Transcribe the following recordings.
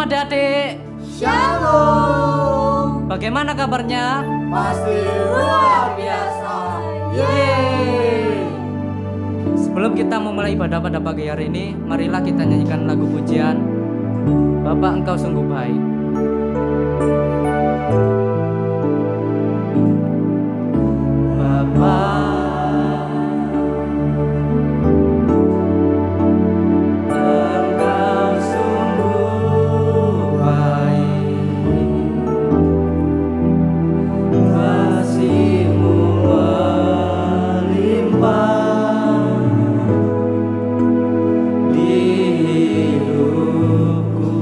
adik-adik. Shalom. Bagaimana kabarnya? Pasti luar biasa. Yeay. Sebelum kita memulai ibadah pada pagi hari ini, marilah kita nyanyikan lagu pujian Bapa Engkau Sungguh Baik. Bapa Hidupku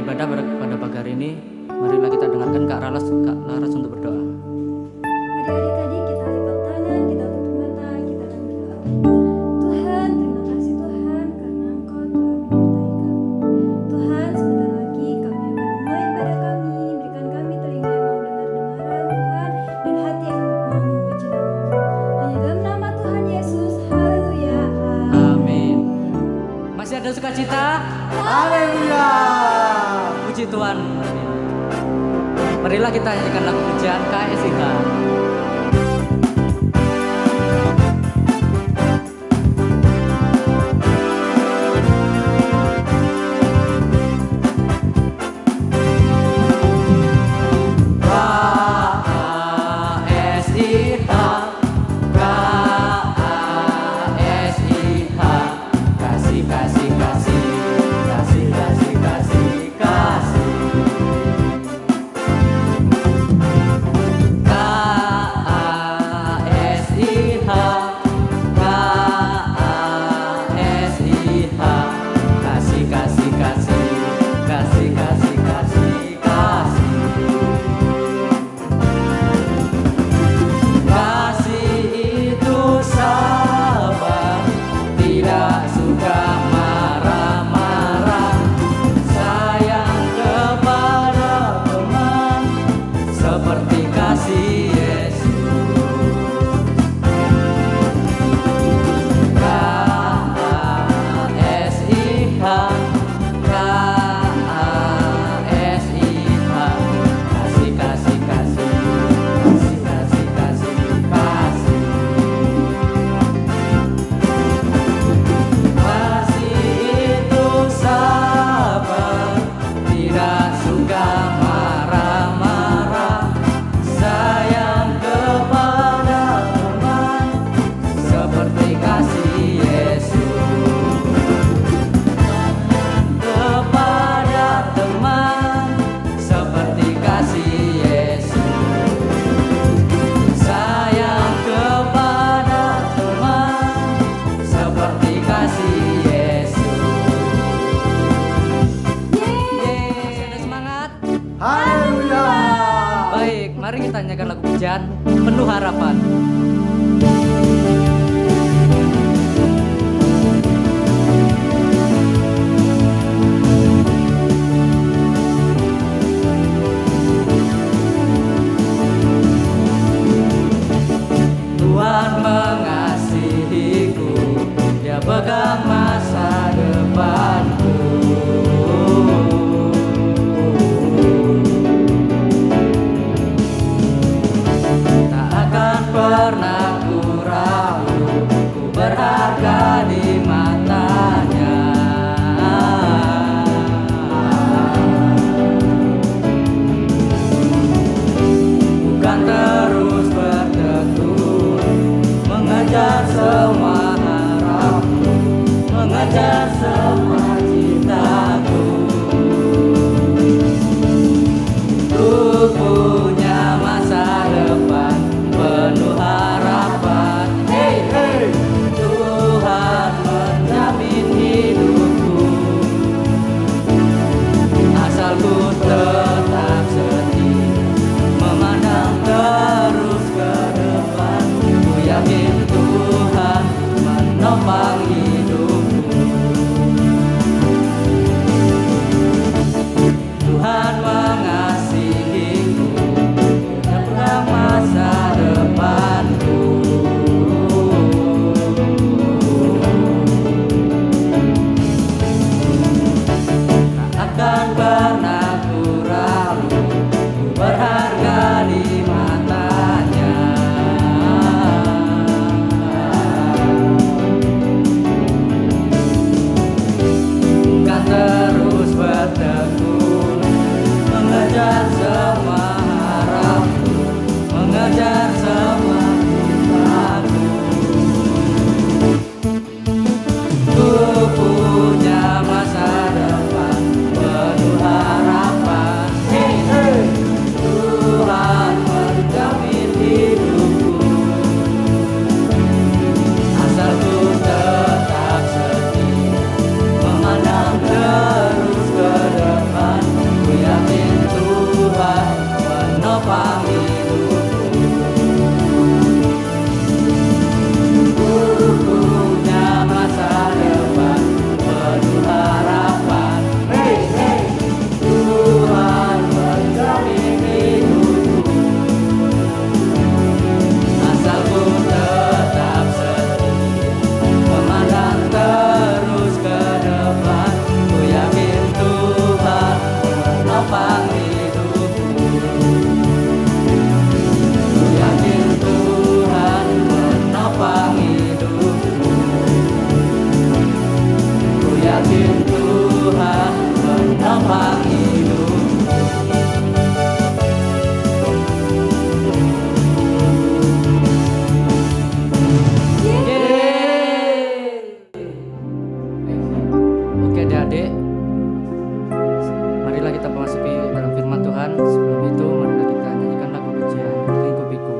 ibadah pada pagi hari ini, marilah kita dengarkan Kak Laras untuk berdoa. Mari adik-adik kita lipat tangan, kita tutup mata, kita akan berdoa. Tuhan, terima kasih Tuhan karena Engkau telah menyertai kami. Tuhan, sebentar lagi kami akan memulai ibadah kami. Berikan kami telinga yang mau dengar-dengaran Tuhan, dan hati yang mau memuji nama-Mu. Hanya dalam nama Tuhan Yesus, haleluya. Amin. Masih ada sukacita? Haleluya. Puji Tuhan. Marilah kita nyanyikan lagu pujian KSIH. Mari kita nyanyikan lagu pujian penuh harapan. Tuhan mengasihiku, Dia pegang masa depanku. Tak akan pernah menopang hidupku. Ku yakin Tuhan menopang hidupku. Ku yakin Tuhan menopang hidupku. Oke adik-adik, marilah kita memasuki dalam firman Tuhan. Sebelum itu marilah kita nyanyikan lagu pujian Lingkupiku.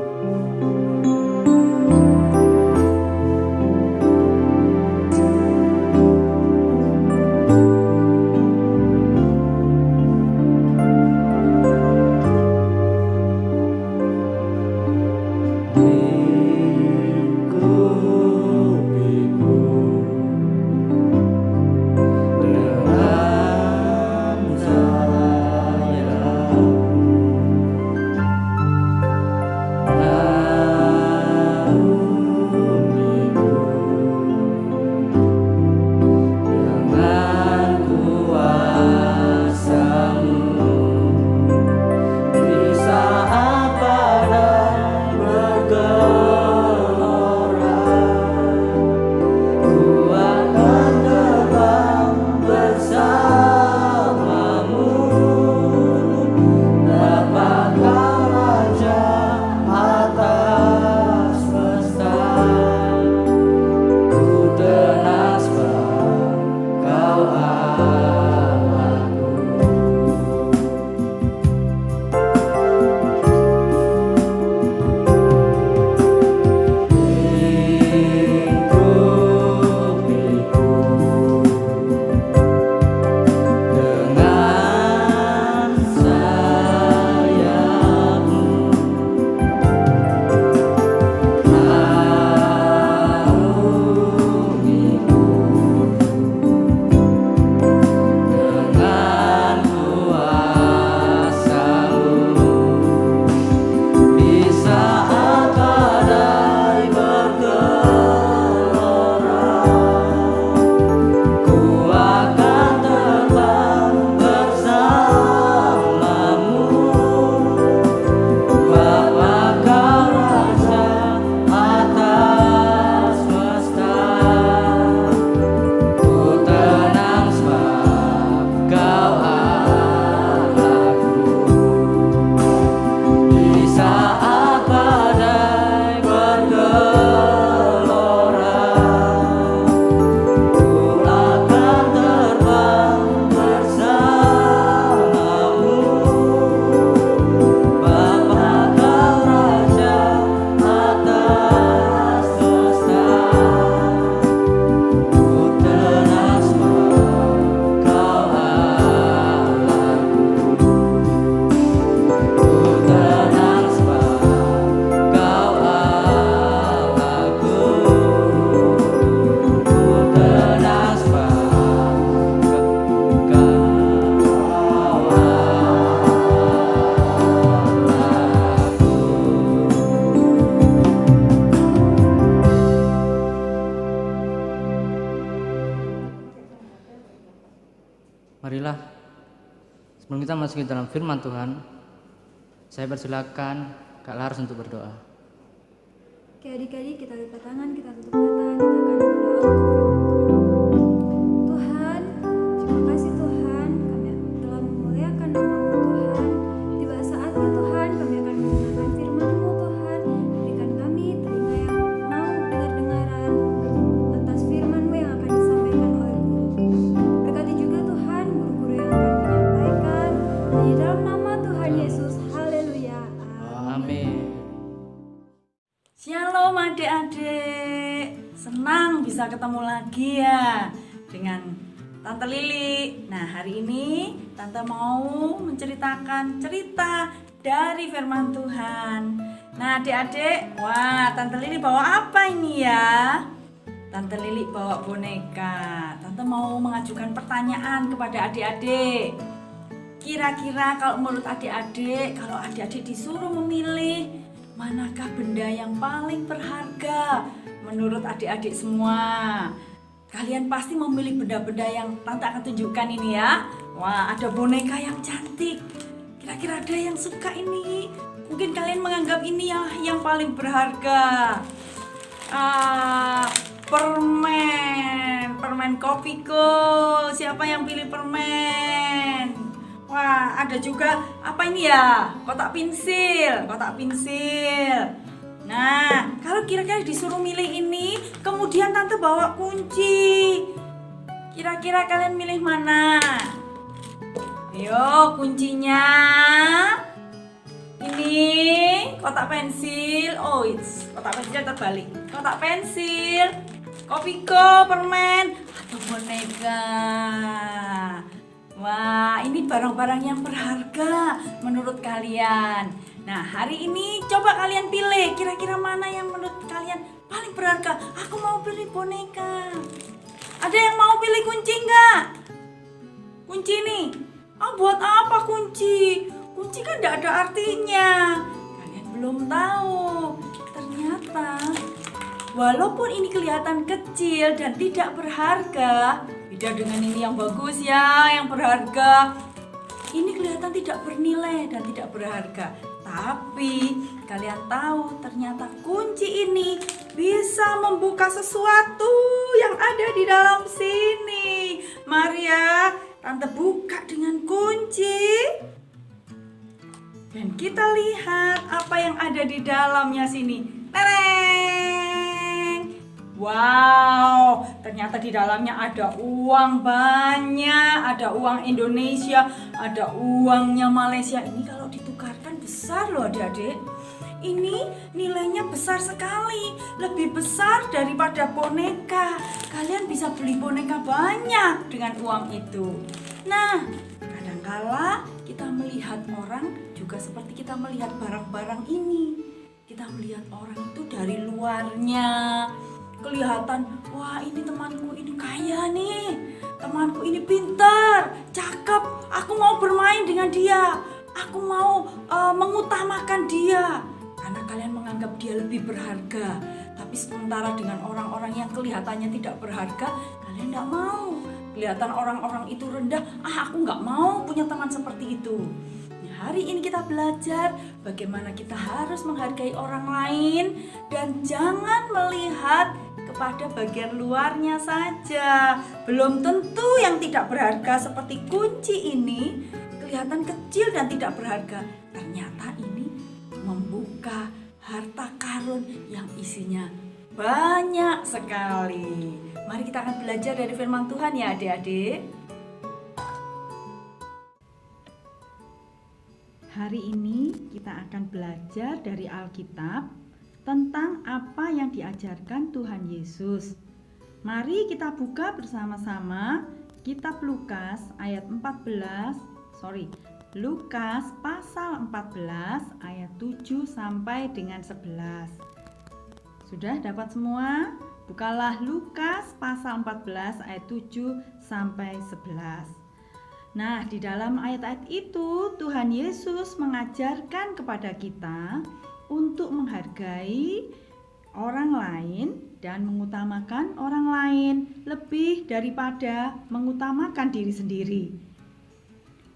Marilah sebelum kita masuk ke dalam firman Tuhan, saya persilakan Kak Lars untuk berdoa. Oke adik-adik, kita lipat tangan, kita tutup mata, kita akan berdoa untuk firman Tuhan. Tuhan, terima kasih Tuhan, kami telah memuliakan nama-Mu Tuhan. Tiba saatnya Tuhan, kami akan mendengarkan firman-Mu Tuhan. Berikan kami telinga yang mau dengar-dengaran atas firman-Mu yang akan disampaikan oleh guru. Berkati juga Tuhan guru-guru yang akan menyampaikan. Di dalam nama Tuhan Yesus, haleluya. Amin. Shalom adik-adik, senang bisa ketemu lagi ya dengan Tante Lili. Nah hari ini Tante mau menceritakan cerita dari firman Tuhan. Nah adik-adik, wah Tante Lili bawa apa ini ya? Tante Lili bawa boneka. Tante mau mengajukan pertanyaan kepada adik-adik. Kira-kira kalau menurut adik-adik, kalau adik-adik disuruh memilih manakah benda yang paling berharga menurut adik-adik semua? Kalian pasti memilih benda-benda yang Tante akan tunjukkan ini ya. Wah, ada boneka yang cantik. Kira-kira ada yang suka ini? Mungkin kalian menganggap ini yang paling berharga. Permen Kopiko. Siapa yang pilih permen? Wah, ada juga apa ini ya? Kotak pensil. Nah, kalau kira-kira disuruh milih ini, kemudian tante bawa kunci. Kira-kira kalian milih mana? Ayo, kuncinya. Ini kotak pensil. Kotak pensil terbalik. Kotak pensil, Kopiko, permen, atau boneka. Wah, ini barang-barang yang berharga menurut kalian. Nah, hari ini coba kalian pilih kira-kira mana yang menurut kalian paling berharga. Aku mau pilih boneka. Ada yang mau pilih kunci nggak? Kunci nih. Buat apa kunci? Kunci kan nggak ada artinya. Kalian belum tahu. Ternyata walaupun ini kelihatan kecil dan tidak berharga, beda dengan ini yang bagus ya, yang berharga. Ini kelihatan tidak bernilai dan tidak berharga. Tapi kalian tahu ternyata kunci ini bisa membuka sesuatu yang ada di dalam sini. Mari ya, tante buka dengan kunci. Dan kita lihat apa yang ada di dalamnya sini. Tereng! Wow, ternyata di dalamnya ada uang banyak, ada uang Indonesia, ada uangnya Malaysia. Ini kalau ditukarkan besar loh adik-adik. Ini nilainya besar sekali, lebih besar daripada boneka. Kalian bisa beli boneka banyak dengan uang itu. Nah, kadangkala kita melihat orang juga seperti kita melihat barang-barang ini. Kita melihat orang itu dari luarnya. Kelihatan, wah ini temanku ini kaya nih, temanku ini pintar, cakep, aku mau bermain dengan dia, aku mau mengutamakan dia, karena kalian menganggap dia lebih berharga. Tapi sementara dengan orang-orang yang kelihatannya tidak berharga, kalian tidak mau. Kelihatan orang-orang itu rendah, aku nggak mau punya teman seperti itu. Hari ini kita belajar bagaimana kita harus menghargai orang lain dan jangan melihat kepada bagian luarnya saja. Belum tentu yang tidak berharga seperti kunci ini kelihatan kecil dan tidak berharga. Ternyata ini membuka harta karun yang isinya banyak sekali. Mari kita akan belajar dari firman Tuhan ya adik-adik. Hari ini kita akan belajar dari Alkitab tentang apa yang diajarkan Tuhan Yesus. Mari kita buka bersama-sama kitab Lukas ayat Lukas pasal 14 ayat 7 sampai dengan 11. Sudah dapat semua? Bukalah Lukas pasal 14 ayat 7 sampai 11. Nah, di dalam ayat-ayat itu Tuhan Yesus mengajarkan kepada kita untuk menghargai orang lain dan mengutamakan orang lain lebih daripada mengutamakan diri sendiri.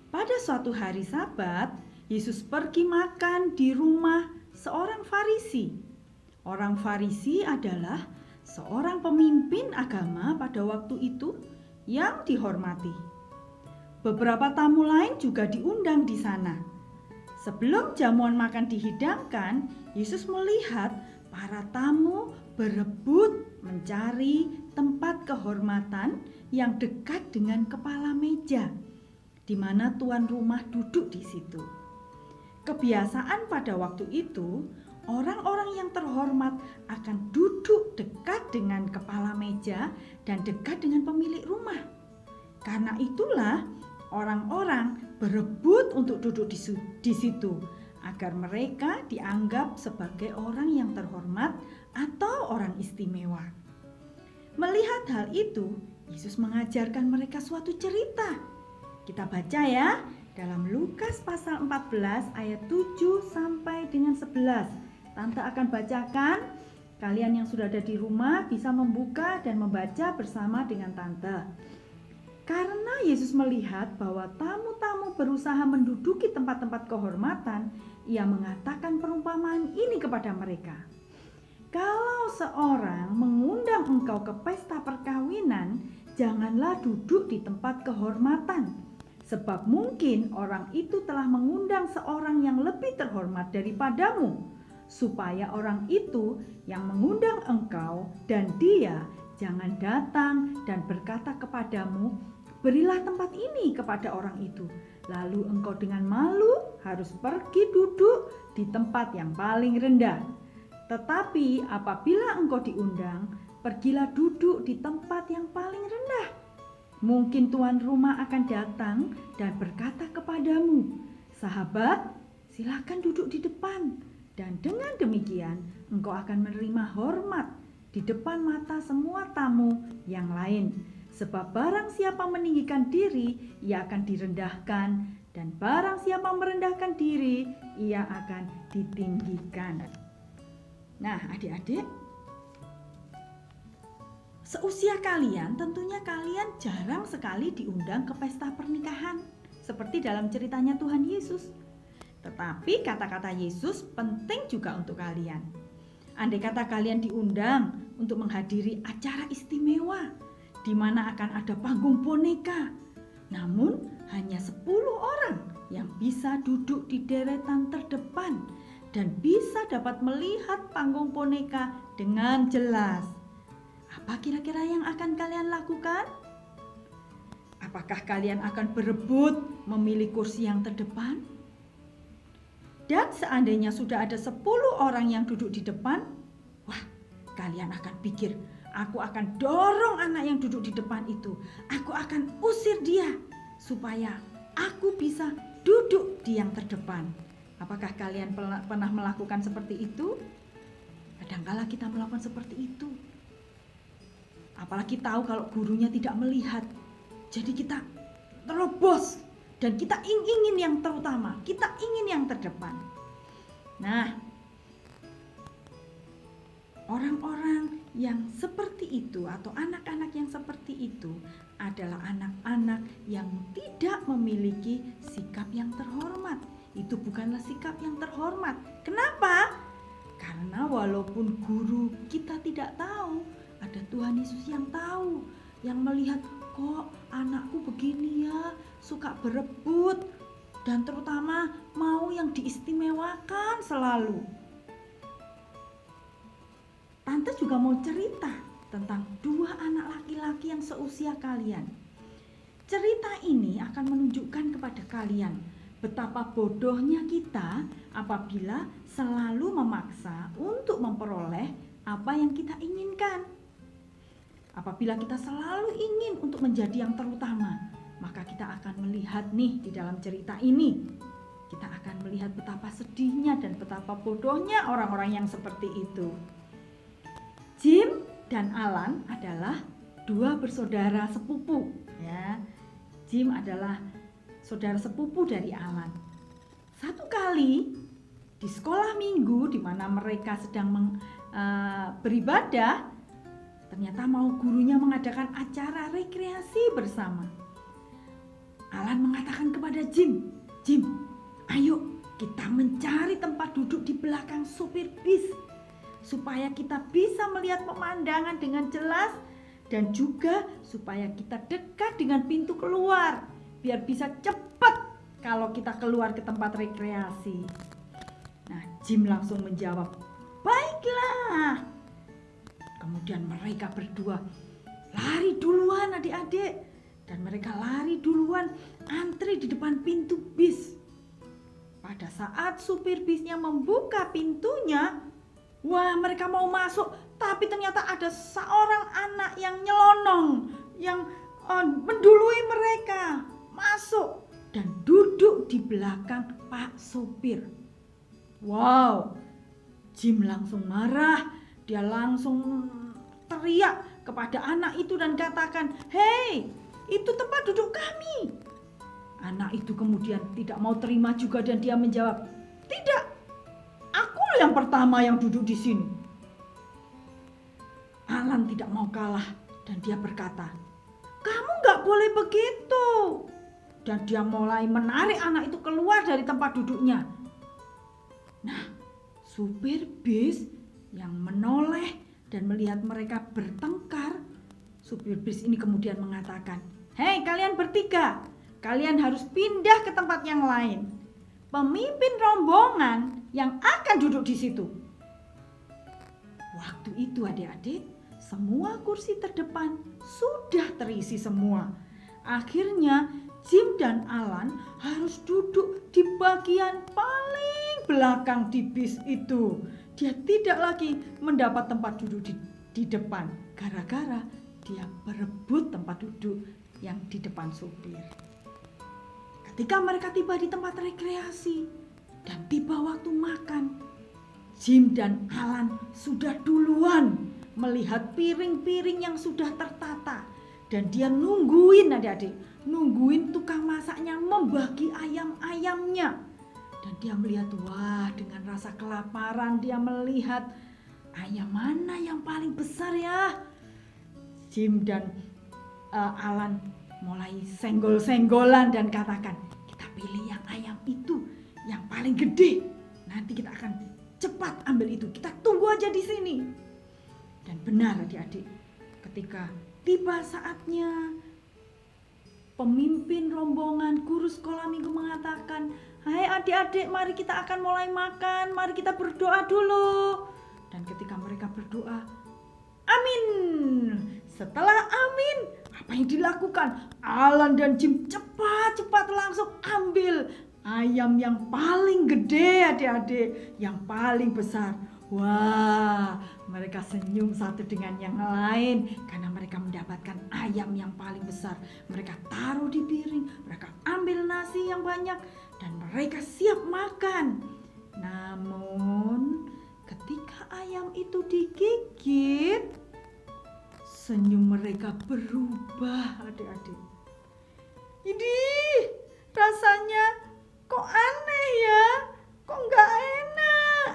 Pada suatu hari Sabat, Yesus pergi makan di rumah seorang Farisi. Orang Farisi adalah seorang pemimpin agama pada waktu itu yang dihormati. Beberapa tamu lain juga diundang di sana. Sebelum jamuan makan dihidangkan, Yesus melihat para tamu berebut mencari tempat kehormatan yang dekat dengan kepala meja, di mana tuan rumah duduk di situ. Kebiasaan pada waktu itu, orang-orang yang terhormat akan duduk dekat dengan kepala meja dan dekat dengan pemilik rumah. Karena itulah orang-orang berebut untuk duduk di situ agar mereka dianggap sebagai orang yang terhormat atau orang istimewa. Melihat hal itu, Yesus mengajarkan mereka suatu cerita. Kita baca ya, dalam Lukas pasal 14 ayat 7 sampai dengan 11. Tante akan bacakan, kalian yang sudah ada di rumah bisa membuka dan membaca bersama dengan Tante. Karena Yesus melihat bahwa tamu-tamu berusaha menduduki tempat-tempat kehormatan, ia mengatakan perumpamaan ini kepada mereka. Kalau seorang mengundang engkau ke pesta perkawinan, janganlah duduk di tempat kehormatan, sebab mungkin orang itu telah mengundang seorang yang lebih terhormat daripadamu, supaya orang itu yang mengundang engkau dan dia jangan datang dan berkata kepadamu, berilah tempat ini kepada orang itu. Lalu engkau dengan malu harus pergi duduk di tempat yang paling rendah. Tetapi apabila engkau diundang, pergilah duduk di tempat yang paling rendah. Mungkin tuan rumah akan datang dan berkata kepadamu, sahabat, silakan duduk di depan. Dan dengan demikian engkau akan menerima hormat di depan mata semua tamu yang lain. Sebab barang siapa meninggikan diri, ia akan direndahkan. Dan barang siapa merendahkan diri, ia akan ditinggikan. Nah, adik-adik, seusia kalian, tentunya kalian jarang sekali diundang ke pesta pernikahan, seperti dalam ceritanya Tuhan Yesus. Tetapi kata-kata Yesus penting juga untuk kalian. Andai kata kalian diundang untuk menghadiri acara istimewa, di mana akan ada panggung boneka, namun hanya 10 orang yang bisa duduk di deretan terdepan dan bisa dapat melihat panggung boneka dengan jelas. Apa kira-kira yang akan kalian lakukan? Apakah kalian akan berebut memilih kursi yang terdepan? Dan seandainya sudah ada 10 orang yang duduk di depan, wah, kalian akan pikir, aku akan dorong anak yang duduk di depan itu. Aku akan usir dia supaya aku bisa duduk di yang terdepan. Apakah kalian pernah melakukan seperti itu? Kadangkala kita melakukan seperti itu. Apalagi tahu kalau gurunya tidak melihat. Jadi kita terobos dan kita ingin yang terutama, kita ingin yang terdepan. Nah, orang-orang yang seperti itu atau anak-anak yang seperti itu adalah anak-anak yang tidak memiliki sikap yang terhormat. Itu bukanlah sikap yang terhormat. Kenapa? Karena walaupun guru kita tidak tahu, ada Tuhan Yesus yang tahu, yang melihat, kok anakku begini ya, suka berebut, dan terutama mau yang diistimewakan selalu. Tante juga mau cerita tentang 2 anak laki-laki yang seusia kalian. Cerita ini akan menunjukkan kepada kalian betapa bodohnya kita apabila selalu memaksa untuk memperoleh apa yang kita inginkan. Apabila kita selalu ingin untuk menjadi yang terutama, maka kita akan melihat nih di dalam cerita ini. Kita akan melihat betapa sedihnya dan betapa bodohnya orang-orang yang seperti itu. Jim dan Alan adalah 2 bersaudara sepupu, ya. Jim adalah saudara sepupu dari Alan. Satu kali di sekolah minggu di mana mereka sedang beribadah, ternyata mau gurunya mengadakan acara rekreasi bersama. Alan mengatakan kepada Jim, "Jim, ayo kita mencari tempat duduk di belakang supir bis supaya kita bisa melihat pemandangan dengan jelas dan juga supaya kita dekat dengan pintu keluar biar bisa cepat kalau kita keluar ke tempat rekreasi." Nah, Jim langsung menjawab, "Baiklah." Kemudian mereka berdua lari duluan adik-adik. Dan mereka lari duluan antri di depan pintu bis. Pada saat supir bisnya membuka pintunya, wah, mereka mau masuk. Tapi ternyata ada seorang anak yang nyelonong, yang mendului mereka masuk dan duduk di belakang Pak Supir. Wow, Jim langsung marah. Dia langsung teriak kepada anak itu dan katakan, "Hei, itu tempat duduk kami." Anak itu kemudian tidak mau terima juga dan dia menjawab, "Tidak, aku yang pertama yang duduk di sini." Alan tidak mau kalah dan dia berkata, kamu nggak boleh begitu. Dan dia mulai menarik anak itu keluar dari tempat duduknya. Nah, supir bis yang menoleh dan melihat mereka bertengkar, supir bis ini kemudian mengatakan, "Hei kalian bertiga, kalian harus pindah ke tempat yang lain. Pemimpin rombongan yang akan duduk di situ." Waktu itu adik-adik, semua kursi terdepan sudah terisi semua. Akhirnya Jim dan Alan harus duduk di bagian paling belakang di bis itu. Dia tidak lagi mendapat tempat duduk di depan gara-gara dia berebut tempat duduk yang di depan supir. Ketika mereka tiba di tempat rekreasi dan tiba waktu makan, Jim dan Alan sudah duluan melihat piring-piring yang sudah tertata. Dan dia nungguin adik-adik, nungguin tukang masaknya membagi ayam-ayamnya. Dan dia melihat, wah, dengan rasa kelaparan dia melihat ayam mana yang paling besar ya. Jim dan Alan mulai senggol-senggolan dan katakan, kita pilih yang ayam itu yang paling gede. Nanti kita akan cepat ambil itu, kita tunggu aja di sini. Dan benar adik-adik, ketika tiba saatnya, pemimpin rombongan guru sekolah minggu mengatakan, "Hai adik-adik, mari kita akan mulai makan, mari kita berdoa dulu." Dan ketika mereka berdoa, amin. Setelah amin, apa yang dilakukan? Alan dan Jim cepat-cepat langsung ambil ayam yang paling gede adik-adik, yang paling besar. Wah, mereka senyum satu dengan yang lain karena mereka mendapatkan ayam yang paling besar. Mereka taruh di piring, mereka ambil nasi yang banyak dan mereka siap makan. Namun, ketika ayam itu digigit, senyum mereka berubah adik-adik. Idih, rasanya kok aneh ya, kok nggak enak.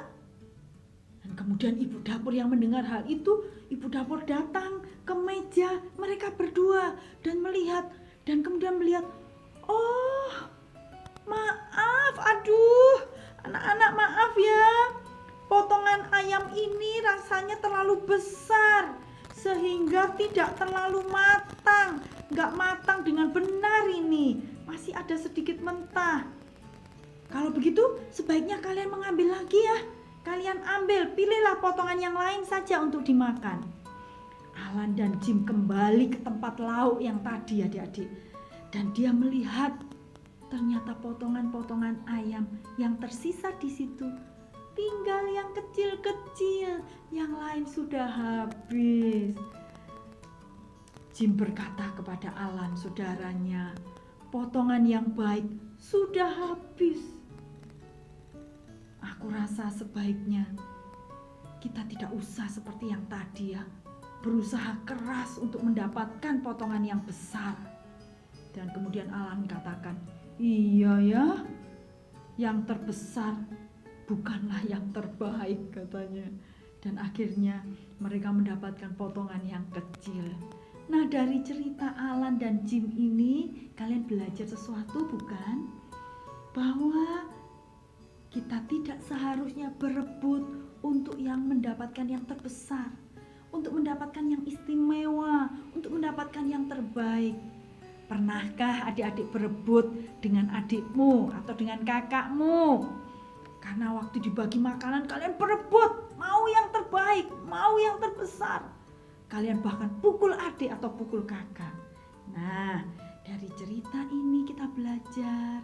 Dan kemudian ibu dapur yang mendengar hal itu, ibu dapur datang ke meja mereka berdua dan melihat, dan kemudian melihat, oh maaf, aduh anak-anak maaf ya, potongan ayam ini rasanya terlalu besar sehingga tidak terlalu matang, nggak matang dengan benar ini, masih ada sedikit mentah. Kalau begitu sebaiknya kalian mengambil lagi ya. Kalian ambil, pilihlah potongan yang lain saja untuk dimakan. Alan dan Jim kembali ke tempat lauk yang tadi adik-adik. Dan dia melihat ternyata potongan-potongan ayam yang tersisa di situ tinggal yang kecil-kecil, yang lain sudah habis. Jim berkata kepada Alan, saudaranya, potongan yang baik sudah habis. Aku rasa sebaiknya kita tidak usah seperti yang tadi ya, berusaha keras untuk mendapatkan potongan yang besar. Dan kemudian Alan katakan, iya ya, yang terbesar bukanlah yang terbaik katanya. Dan akhirnya mereka mendapatkan potongan yang kecil. Nah, dari cerita Alan dan Jim ini kalian belajar sesuatu bukan? Bahwa kita tidak seharusnya berebut untuk yang mendapatkan yang terbesar, untuk mendapatkan yang istimewa, untuk mendapatkan yang terbaik. Pernahkah adik-adik berebut dengan adikmu atau dengan kakakmu? Karena waktu dibagi makanan kalian berebut, mau yang terbaik, mau yang terbesar. Kalian bahkan pukul adik atau pukul kakak. Nah, dari cerita ini kita belajar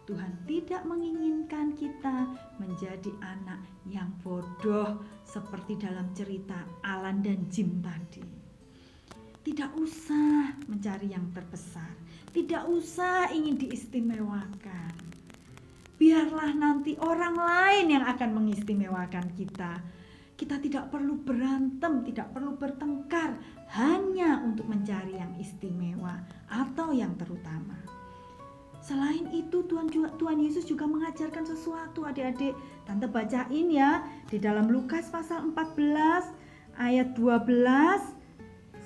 Tuhan tidak menginginkan kita menjadi anak yang bodoh seperti dalam cerita Alan dan Jim tadi. Tidak usah mencari yang terbesar, tidak usah ingin diistimewakan. Biarlah nanti orang lain yang akan mengistimewakan kita. Kita tidak perlu berantem, tidak perlu bertengkar hanya untuk mencari yang istimewa atau yang terutama. Selain itu Tuhan Yesus juga mengajarkan sesuatu adik-adik. Tante bacain ya di dalam Lukas pasal 14 ayat 12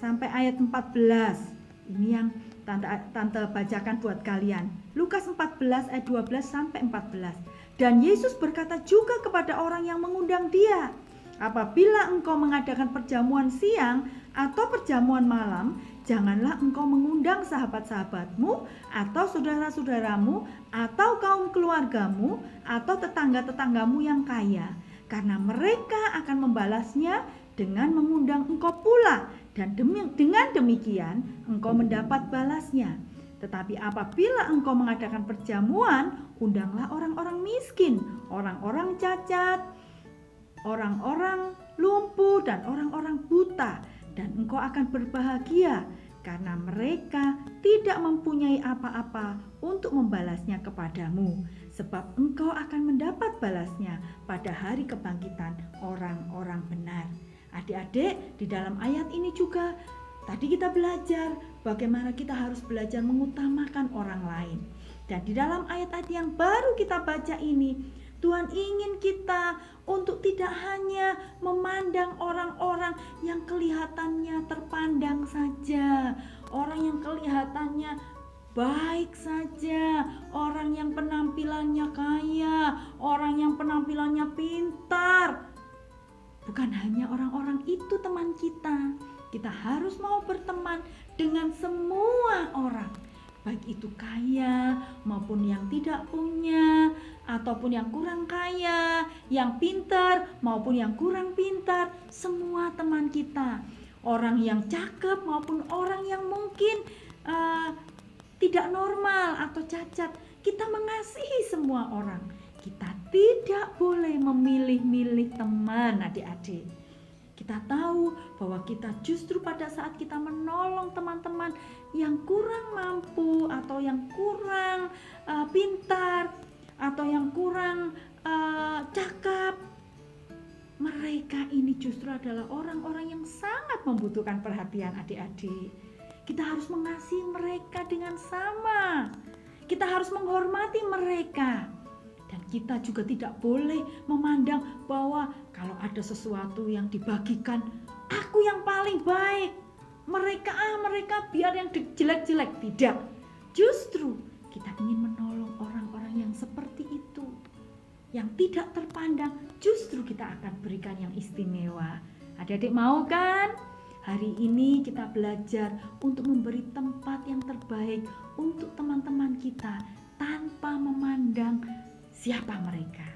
sampai ayat 14. Ini yang tante bacakan buat kalian. Lukas 14 ayat 12 sampai 14. Dan Yesus berkata juga kepada orang yang mengundang dia, apabila engkau mengadakan perjamuan siang atau perjamuan malam, janganlah engkau mengundang sahabat-sahabatmu atau saudara-saudaramu atau kaum keluargamu atau tetangga-tetanggamu yang kaya, karena mereka akan membalasnya dengan mengundang engkau pula, dan dengan demikian engkau mendapat balasnya. Tetapi apabila engkau mengadakan perjamuan, undanglah orang-orang miskin, orang-orang cacat, orang-orang lumpuh, dan orang-orang buta, dan engkau akan berbahagia karena mereka tidak mempunyai apa-apa untuk membalasnya kepadamu, sebab engkau akan mendapat balasnya pada hari kebangkitan orang-orang benar. Adik-adik, di dalam ayat ini juga tadi kita belajar bagaimana kita harus belajar mengutamakan orang lain. Dan di dalam ayat-ayat yang baru kita baca ini, Tuhan ingin kita untuk tidak hanya memandang orang-orang yang kelihatannya terpandang saja, orang yang kelihatannya baik saja, orang yang penampilannya kaya, orang yang penampilannya pintar. Bukan hanya orang-orang itu teman kita. Kita harus mau berteman dengan semua orang, baik itu kaya maupun yang tidak punya, ataupun yang kurang kaya, yang pintar maupun yang kurang pintar. Semua teman kita, orang yang cakep maupun orang yang mungkin tidak normal atau cacat. Kita mengasihi semua orang. Kita tidak boleh memilih-milih teman, adik-adik. Kita tahu bahwa kita justru pada saat kita menolong teman-teman yang kurang mampu atau yang kurang pintar atau yang kurang cakap, mereka ini justru adalah orang-orang yang sangat membutuhkan perhatian, adik-adik. Kita harus mengasihi mereka dengan sama. Kita harus menghormati mereka. Dan kita juga tidak boleh memandang bahwa kalau ada sesuatu yang dibagikan, aku yang paling baik, mereka biar yang jelek-jelek. Tidak. Justru kita ingin menolong orang-orang yang seperti itu, yang tidak terpandang. Justru kita akan berikan yang istimewa. Adik-adik mau kan? Hari ini kita belajar untuk memberi tempat yang terbaik untuk teman-teman kita tanpa memandang siapa mereka.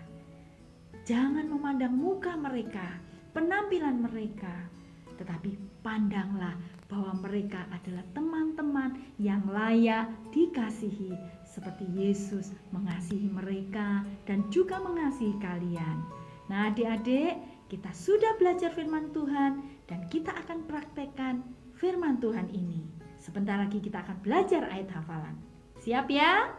Jangan memandang muka mereka, penampilan mereka, tetapi pandanglah bahwa mereka adalah teman-teman yang layak dikasihi, seperti Yesus mengasihi mereka dan juga mengasihi kalian. Nah, adik-adik, kita sudah belajar firman Tuhan dan kita akan praktekkan firman Tuhan ini. Sebentar lagi kita akan belajar ayat hafalan. Siap ya?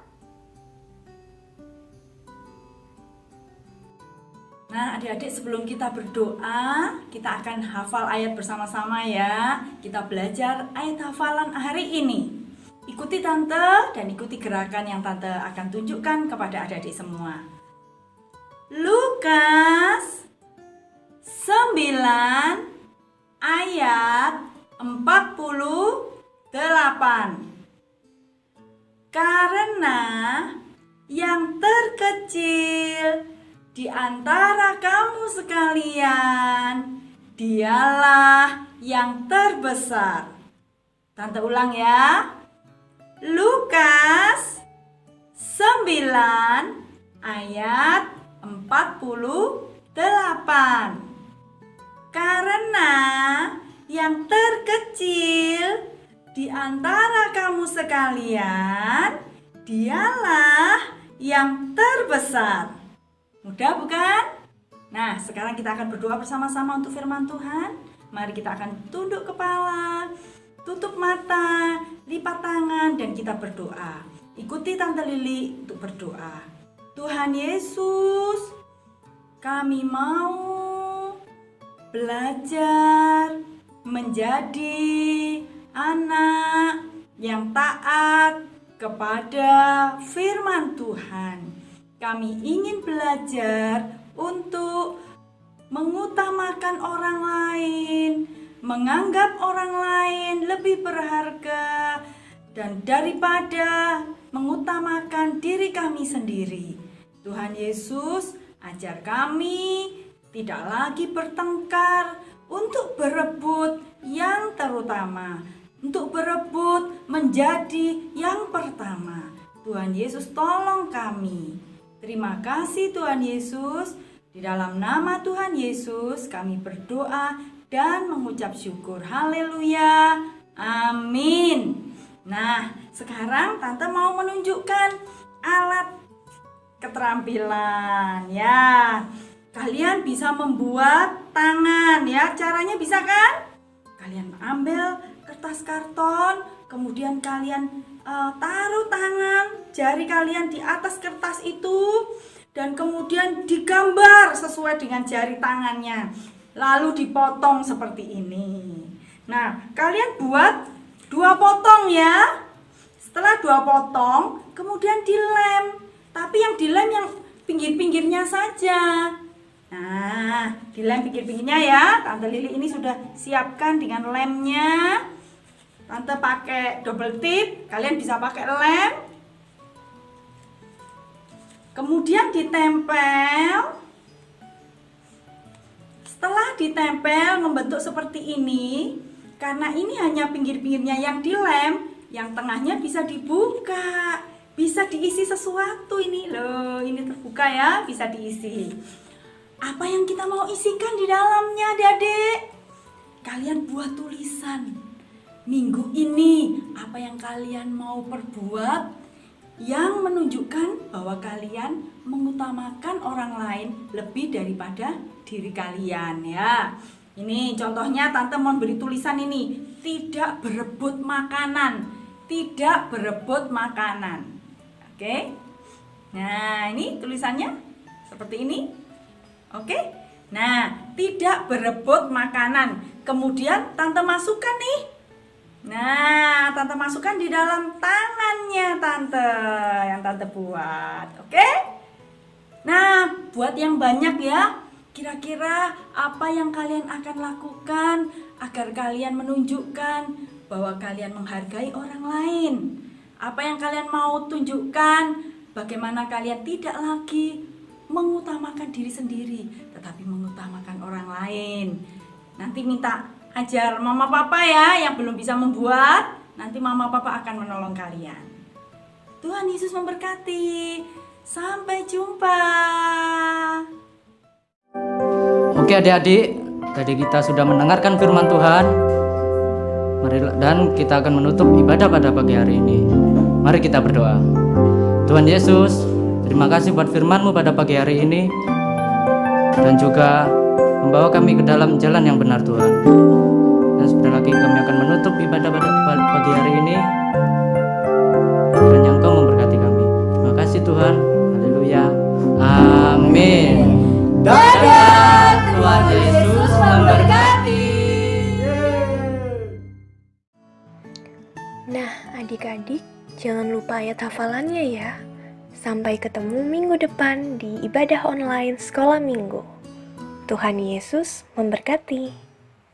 Nah, adik-adik, sebelum kita berdoa, kita akan hafal ayat bersama-sama ya. Kita belajar ayat hafalan hari ini. Ikuti Tante dan ikuti gerakan yang Tante akan tunjukkan kepada adik-adik semua. Lukas 9 ayat 48. Karena yang terkecil di antara kamu sekalian, dialah yang terbesar. Tante ulang ya. Lukas 9 ayat 48. Karena yang terkecil di antara kamu sekalian, dialah yang terbesar. Mudah bukan? Nah, sekarang kita akan berdoa bersama-sama untuk firman Tuhan. Mari kita akan tunduk kepala, tutup mata, lipat tangan, dan kita berdoa. Ikuti Tante Lili untuk berdoa. Tuhan Yesus, kami mau belajar menjadi anak yang taat kepada firman Tuhan. Kami ingin belajar untuk mengutamakan orang lain, menganggap orang lain lebih berharga dan daripada mengutamakan diri kami sendiri. Tuhan Yesus, ajar kami tidak lagi bertengkar untuk berebut yang terutama, untuk berebut menjadi yang pertama. Tuhan Yesus tolong kami. Terima kasih Tuhan Yesus. Di dalam nama Tuhan Yesus kami berdoa dan mengucap syukur. Haleluya. Amin. Nah, sekarang Tante mau menunjukkan alat keterampilan ya. Kalian bisa membuat tangan ya. Caranya bisa kan? Kalian ambil kertas karton, kemudian kalian taruh tangan jari kalian di atas kertas itu, dan kemudian digambar sesuai dengan jari tangannya. Lalu dipotong seperti ini. Nah, kalian buat 2 potong ya. Setelah 2 potong, kemudian dilem. Tapi yang dilem yang pinggir-pinggirnya saja. Nah, dilem pinggir-pinggirnya ya. Tante Lili ini sudah siapkan dengan lemnya. Tante pakai double tip, kalian bisa pakai lem. Kemudian ditempel. Setelah ditempel membentuk seperti ini, karena ini hanya pinggir-pinggirnya yang dilem, yang tengahnya bisa dibuka, bisa diisi sesuatu. Ini loh, ini terbuka ya, bisa diisi. Apa yang kita mau isikan di dalamnya, Adik-adik? Kalian buat tulisan. Minggu ini apa yang kalian mau perbuat yang menunjukkan bahwa kalian mengutamakan orang lain lebih daripada diri kalian ya. Ini contohnya Tante mau beri tulisan ini, tidak berebut makanan. Tidak berebut makanan. Oke. Nah, ini tulisannya seperti ini. Oke. Nah, tidak berebut makanan. Kemudian Tante masukkan nih. Nah, Tante masukkan di dalam tangannya Tante yang Tante buat. Oke? Nah, buat yang banyak ya. Kira-kira apa yang kalian akan lakukan agar kalian menunjukkan bahwa kalian menghargai orang lain? Apa yang kalian mau tunjukkan? Bagaimana kalian tidak lagi mengutamakan diri sendiri, tetapi mengutamakan orang lain. Nanti minta ajar mama papa ya yang belum bisa membuat. Nanti mama papa akan menolong kalian. Tuhan Yesus memberkati. Sampai jumpa. Oke adik-adik, tadi kita sudah mendengarkan firman Tuhan. Dan kita akan menutup ibadah pada pagi hari ini. Mari kita berdoa. Tuhan Yesus, terima kasih buat firman-Mu pada pagi hari ini, dan juga membawa kami ke dalam jalan yang benar Tuhan. Dan sebentar lagi kami akan menutup ibadah pada pagi hari ini. Kiranya Engkau memberkati kami. Terima kasih Tuhan. Haleluya. Amin. Dadah. Tuhan Yesus memberkati. Nah, adik-adik, jangan lupa ayat hafalannya ya. Sampai ketemu minggu depan di ibadah online Sekolah Minggu. Tuhan Yesus memberkati.